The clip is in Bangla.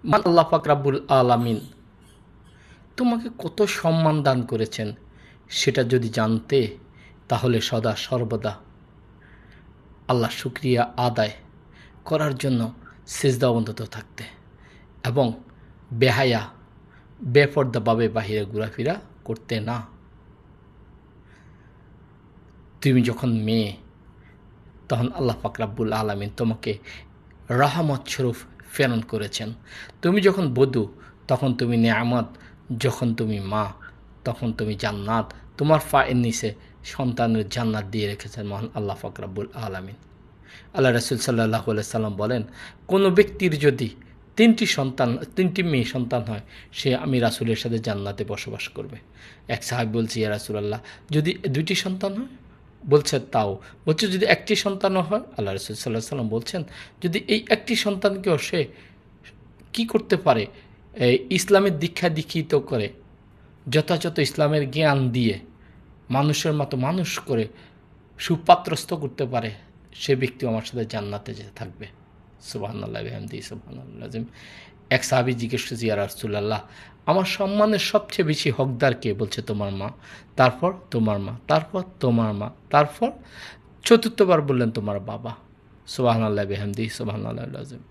আল্লাহ পাক রাব্বুল আলামিন তোমাকে কত সম্মান দান করেছেন সেটা যদি জানতে, তাহলে সদা সর্বদা আল্লাহ শুকরিয়া আদায় করার জন্য সিজদা অন্তত থাকতে, এবং বেহায়া বেপর্দাভাবে বাহিরে ঘোরাফেরা করতে না। তুমি যখন মেয়ে, তখন আল্লাহ পাক রাব্বুল আলামিন তোমাকে রাহমত স্বরূপ প্রেরণ করেছেন। তুমি যখন বধূ, তখন তুমি নেয়ামত। যখন তুমি মা, তখন তুমি জান্নাত। তোমার পায়ের নিচে সন্তানের জান্নাত দিয়ে রেখেছেন মহান আল্লাহ পাক রাব্বুল আলামিন। আল্লাহ রাসূল সাল্লাল্লাহু আলাইহি সাল্লাম বলেন, কোনো ব্যক্তির যদি তিনটি মেয়ে সন্তান হয়, সে আমি রাসূলের সাথে জান্নাতে বসবাস করবে। এক সাহাবী বলছে, ইয়া রাসূলুল্লাহ, যদি দুইটি সন্তান হয়? বলছে তাও। বলছে যদি একটি সন্তানও হয়? আল্লাহ রাসূল সাল্লাল্লাহু আলাইহি সাল্লাম বলছেন, যদি এই একটি সন্তানকেও সে কি করতে পারে, ইসলামের দীক্ষা দীক্ষিত করে, যথাযথ ইসলামের জ্ঞান দিয়ে মানুষের মতো মানুষ করে সুপাত্রস্থ করতে পারে, সে ব্যক্তি আমার সাথে জান্নাতে যেতে থাকবে। সুবহানাল্লাহি ওয়া বিহামদিহি, সুবহানাল্লাহিল আযীম। এক সাহাবী জিজ্ঞেস করছে, ইয়া রাসূলুল্লাহ, আমার সম্মানের সবচেয়ে বেশি হকদার কে? বলছে তোমার মা, তারপর তোমার মা, তারপর তোমার মা, তারপর চতুর্থবার বললেন তোমার বাবা। সুবহানাল্লাহি ওয়া বিহামদিহি, সুবহানাল্লাহিল আযীম।